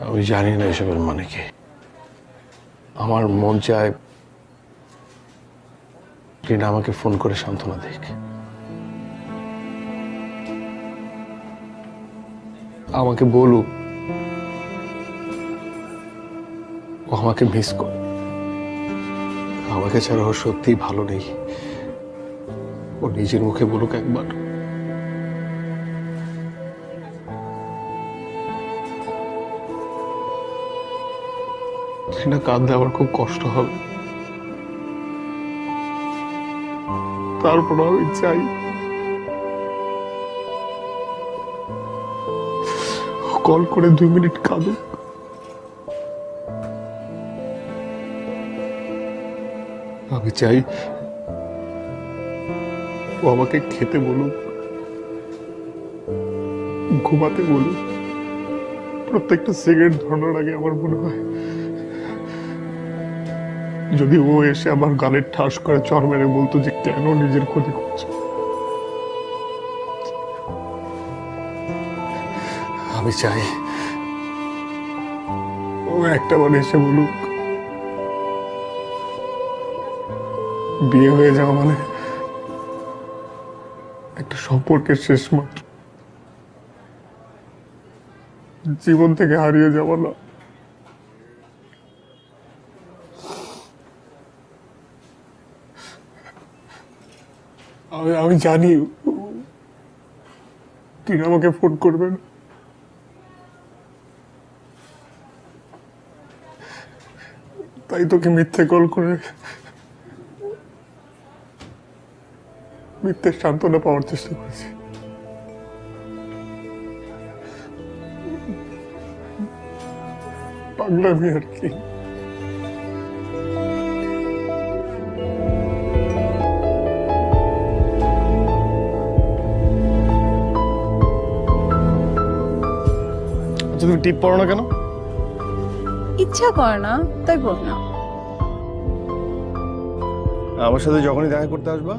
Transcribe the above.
আমি জানি না এসবের মানে কি। আমার মন চায় টিনা আমাকে ফোন করে সান্ত্বনা দিক, আমাকে বলুক ও আমাকে মিস করে, আমাকে ছাড়া ও সত্যি ভালো নেই। ও নিজের মুখে বলুক একবার। টিনা কাঁদলে আমার খুব কষ্ট হবে, তারপর আমি চাই কল করে 2 মিনিট কাঁদুক। আমি চাই ও আমাকে খেতে বলুক, ঘুমাতে বলুক। প্রত্যেকটা সিগারেট ধরানোর আগে আমার মনে হয় যদি ও এসে আমার গালের ঠাস করে চর মেরে বলতো যে কেন নিজের ক্ষতি করছে। আমি চাই ও একটাবার এসে বলুক বিয়ে হয়ে যাওয়া মানে একটা সম্পর্কের শেষ মাত্র, জীবন থেকে হারিয়ে যাওয়া না। আমি জানি তুই আমাকে ফোন করবেন, তাই তোকে মিথ্যে কল করে মিথ্যে সান্ত্বনা পাওয়ার চেষ্টা করেছি। পাগলামি আর কি। তুমি টিপ পড়ো না কেন? ইচ্ছা করে না, তাই পড় না। আমার সাথে যখনই দেখা করতে আসবা